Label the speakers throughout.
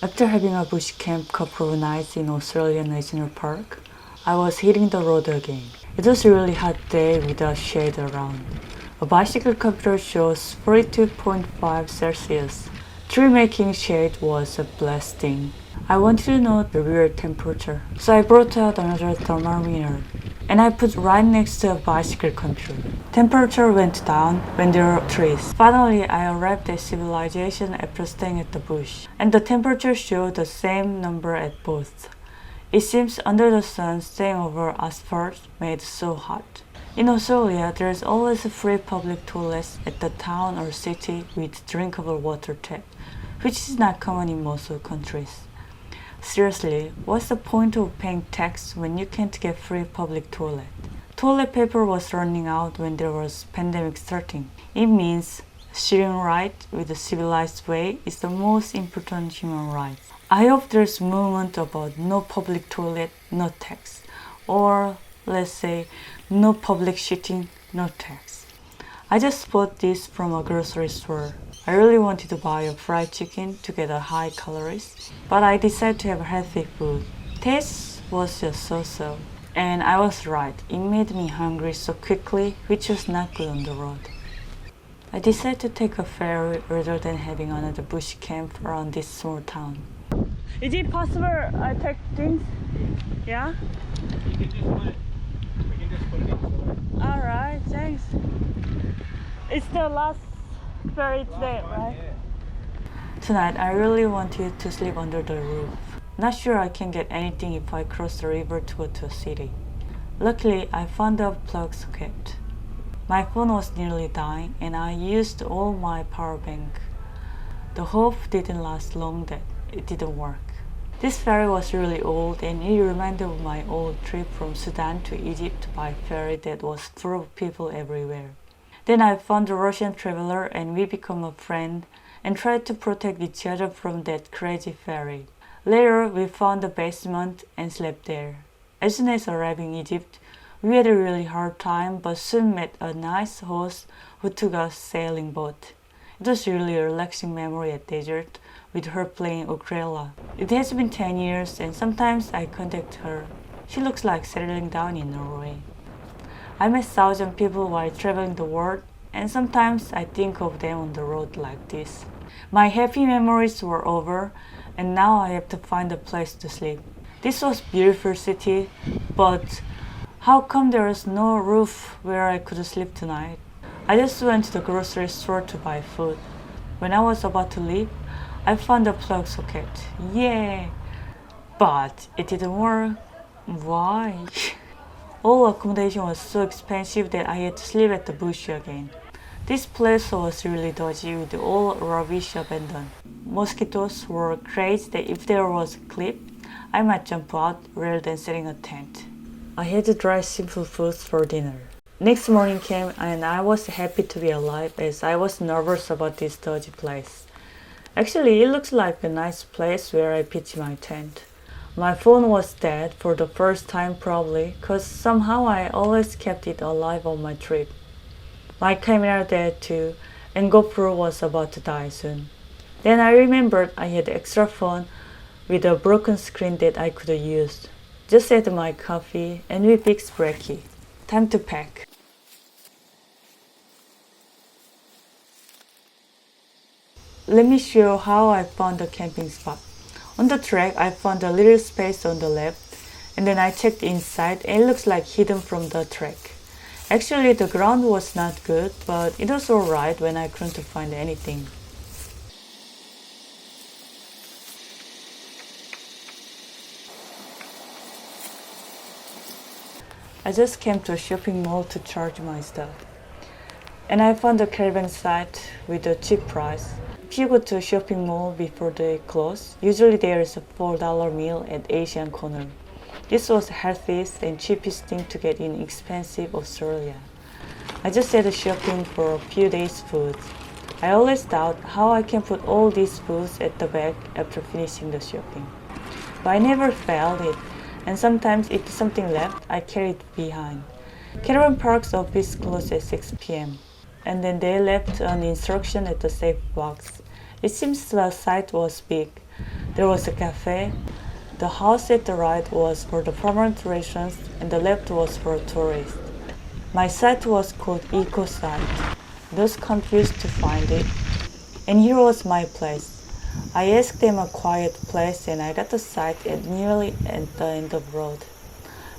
Speaker 1: After having a bush camp couple of nights in Australian National Park, I was hitting the road again. It was a really hot day without shade around. A bicycle computer shows 42.5 Celsius. Tree making shade was a blessing. I wanted to know the real temperature, so I brought out another thermometer and I put right next to a bicycle computer. Temperature went down when there were trees. Finally, I arrived at civilization after staying at the bush, and the temperature showed the same number at both. It seems under the sun, staying over asphalt made so hot. In Australia, there is always a free public toilets at the town or city with drinkable water tap, which is not common in most of countries. Seriously, what's the point of paying tax when you can't get free public toilet? Toilet paper was running out when there was pandemic starting. It means sharing right with a civilized way is the most important human right. I hope there's movement about no public toilet, no tax. Or let's say no public shitting, no tax. I just bought this from a grocery store. I really wanted to buy a fried chicken to get a high calories, but I decided to have healthy food. Taste was just so-so. And I was right, it made me hungry so quickly, which was not good on the road. I decided to take a ferry rather than having another bush camp around this small town. Is it possible I take things? Yeah?
Speaker 2: We can just put it in.
Speaker 1: Alright, thanks. It's the last ferry today, right?
Speaker 2: Yeah.
Speaker 1: Tonight, I really wanted to sleep under the roof. Not sure I can get anything if I cross the river to go to a city. Luckily, I found a plug socket. My phone was nearly dying and I used all my power bank. The hope didn't last long that it didn't work. This ferry was really old and it reminded of my old trip from Sudan to Egypt by ferry that was full of people everywhere. Then I found a Russian traveler and we became a friend and tried to protect each other from that crazy ferry. Later, we found a basement and slept there. As soon as arriving in Egypt, we had a really hard time but soon met a nice host who took us sailing boat. It was really a relaxing memory at desert with her playing ukulele. It has been 10 years and sometimes I contact her. She looks like settling down in Norway. I met 1,000 people while traveling the world and sometimes I think of them on the road like this. My happy memories were over and now I have to find a place to sleep. This was a beautiful city, but how come there is no roof where I could sleep tonight? I just went to the grocery store to buy food. When I was about to leave, I found a plug socket. Yay! But it didn't work. Why? All accommodation was so expensive that I had to sleep at the bush again. This place was really dodgy with all rubbish abandoned. Mosquitoes were crazy that if there was a cliff, I might jump out rather than setting a tent. I had to try simple foods for dinner. Next morning came and I was happy to be alive as I was nervous about this dodgy place. Actually, it looks like a nice place where I pitched my tent. My phone was dead for the first time probably cause somehow I always kept it alive on my trip. My camera dead too and GoPro was about to die soon. Then I remembered I had extra phone with a broken screen that I could have used. Just had my coffee and we fixed brekkie. Time to pack. Let me show how I found the camping spot. On the track, I found a little space on the left, and then I checked inside and it looks like hidden from the track. Actually, the ground was not good, but it was alright when I couldn't find anything. I just came to a shopping mall to charge my stuff. And I found a caravan site with a cheap price. If you go to a shopping mall before they close, usually there is a $4 meal at Asian corner. This was the healthiest and cheapest thing to get in expensive Australia. I just had a shopping for a few days' food. I always doubt how I can put all these foods at the back after finishing the shopping. But I never failed it, and sometimes if something left, I carry it behind. Caravan Park's office closed at 6 p.m. and then they left an instruction at the safe box. It seems the site was big, There was a cafe. The house at the right was for the permanent residents and the left was for tourists. My site was called Eco Site. I was confused to find it. And here was my place. I asked them a quiet place and I got the site nearly at the end of the road.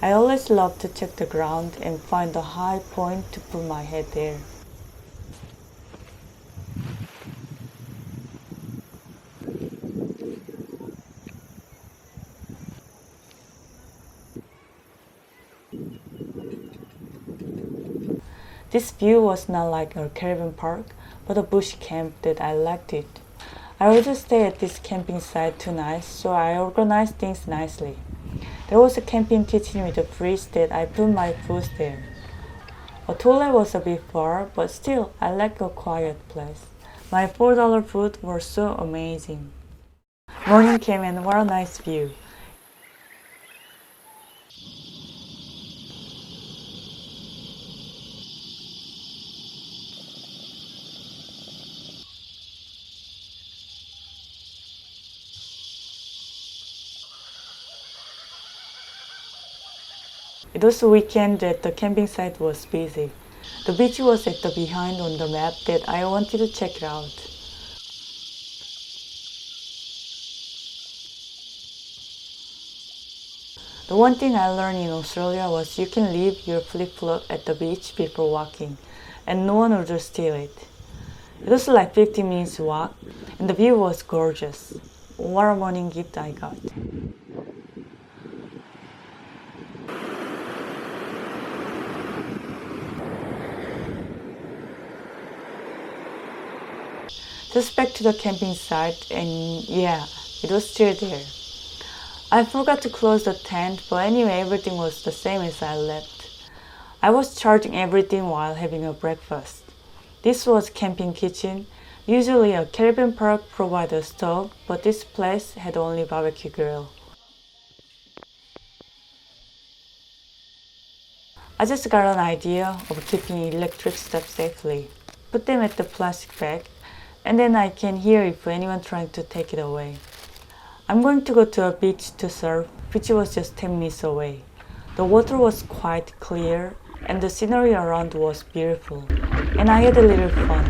Speaker 1: I always love to check the ground and find a high point to put my head there. This view was not like a caravan park, but a bush camp that I liked it. I would just stay at this camping site 2 nights, so I organized things nicely. There was a camping kitchen with a fridge that I put my food there. A toilet was a bit far, but still, I like a quiet place. My $4 food was so amazing. Morning came and what a nice view. It was a weekend that the camping site was busy. The beach was at the behind on the map that I wanted to check it out. The one thing I learned in Australia was you can leave your flip-flop at the beach before walking, and no one would steal it. It was like 15 minutes walk, and the view was gorgeous. What a morning gift I got. Just back to the camping site, and yeah, it was still there. I forgot to close the tent, but anyway, everything was the same as I left. I was charging everything while having a breakfast. This was camping kitchen. Usually a caravan park provides a stove, but this place had only barbecue grill. I just got an idea of keeping electric stuff safely. Put them at the plastic bag, and then I can hear if anyone trying to take it away. I'm going to go to a beach to surf, which was just 10 minutes away. The water was quite clear, and the scenery around was beautiful, and I had a little fun.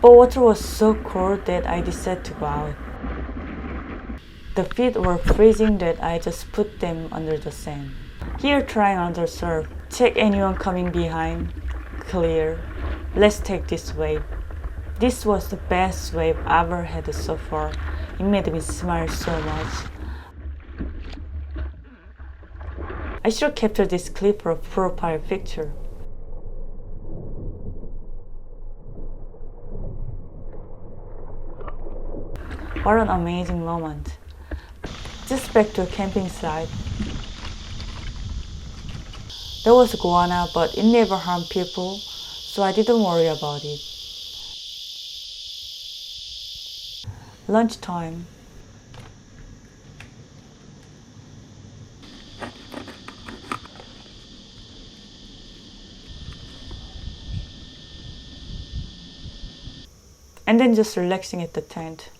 Speaker 1: But water was so cold that I decided to go out. The feet were freezing that I just put them under the sand. Here trying under surf. Check anyone coming behind. Clear. Let's take this wave. This was the best wave I ever had so far. It made me smile so much. I should capture this clip for a profile picture. What an amazing moment. Just back to a camping site. There was iguana, but it never harmed people, so I didn't worry about it. Lunchtime. And then just relaxing at the tent.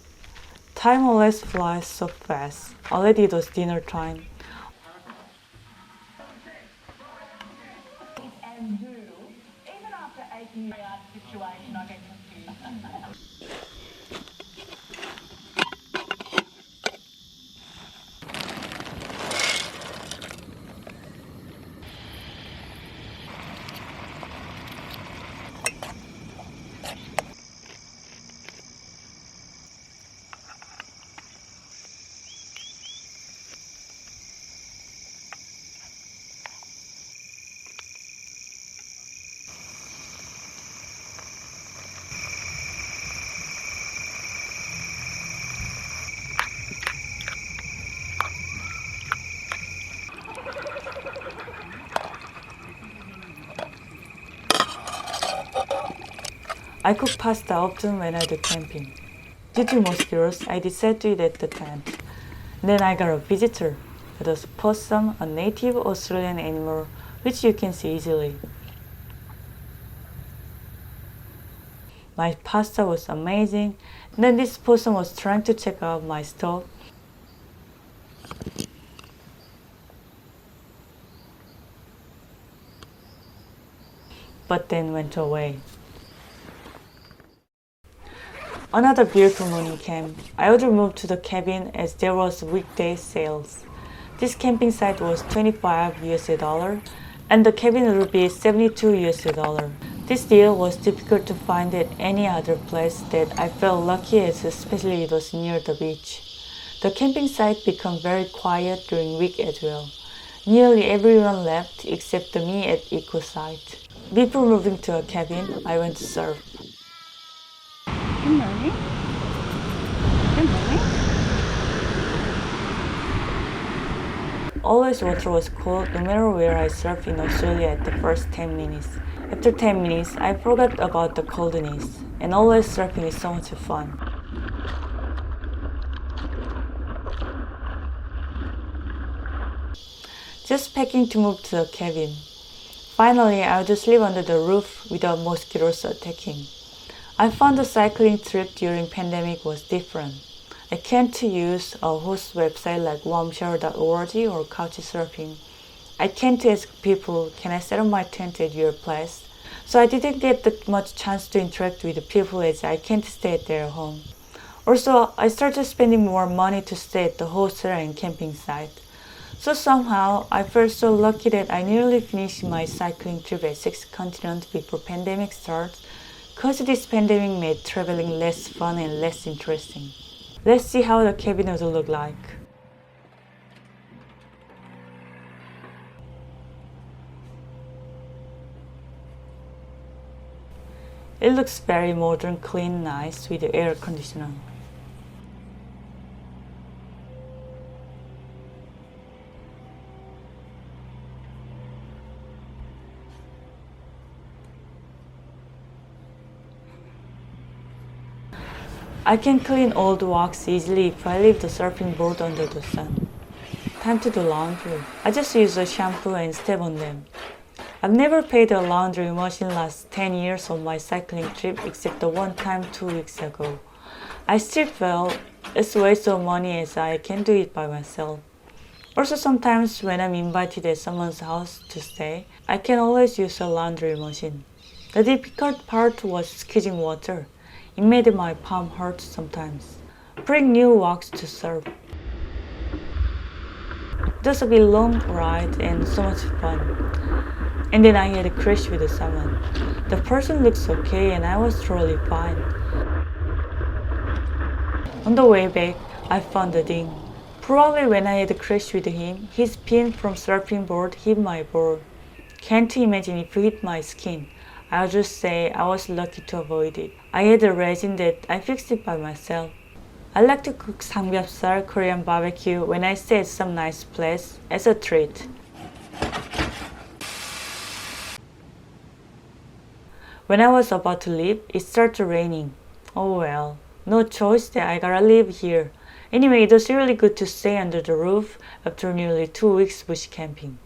Speaker 1: Time always flies so fast. Already it was dinner time.
Speaker 3: And who, even after 8 years situation, I get confused.
Speaker 1: I cook pasta often when I do camping. Due to mosquitoes, I decided to eat at the tent. Then I got a visitor. It was possum, a native Australian animal, which you can see easily. My pasta was amazing. And then this person was trying to check out my stuff. But then went away. Another beautiful morning came. I ordered moved to the cabin as there was weekday sales. This camping site was $25 and the cabin would be $72. This deal was difficult to find at any other place that I felt lucky as especially it was near the beach. The camping site became very quiet during week as well. Nearly everyone left except me at Eco site. Before moving to a cabin, I went to surf.
Speaker 4: Good morning. Good morning.
Speaker 1: Always water was cold no matter where I surfed in Australia at the first 10 minutes. After 10 minutes, I forgot about the coldness, and always surfing is so much fun. Just packing to move to the cabin. Finally, I would sleep under the roof without mosquitoes attacking. I found the cycling trip during pandemic was different. I can't use a host website like warmshower.org or couchsurfing. I can't ask people, can I set up my tent at your place? So I didn't get that much chance to interact with the people as I can't stay at their home. Also, I started spending more money to stay at the hostel and camping site. So somehow, I felt so lucky that I nearly finished my cycling trip at 6 continents before pandemic starts, cause this pandemic made traveling less fun and less interesting. Let's see how the cabin would look like. It looks very modern, clean, nice with the air conditioner. I can clean old wax easily if I leave the surfing board under the sun. Time to do laundry. I just use a shampoo and step on them. I've never paid a laundry machine last 10 years of my cycling trip except the one time 2 weeks ago. I still felt it's a waste of money as I can do it by myself. Also sometimes when I'm invited at someone's house to stay, I can always use a laundry machine. The difficult part was squeezing water. It made my palm hurt sometimes. Bring new wax to surf. It was a bit long ride and so much fun. And then I had a crash with someone. The person looks okay and I was totally fine. On the way back, I found a ding. Probably when I had a crash with him, his pin from surfing board hit my board. Can't imagine if it hit my skin. I'll just say I was lucky to avoid it. I had a resin that I fixed it by myself. I like to cook samgyeopsal Korean barbecue when I stay at some nice place as a treat. When I was about to leave, it started raining. Oh well, no choice that I gotta leave here. Anyway, it was really good to stay under the roof after nearly 2 weeks bush camping.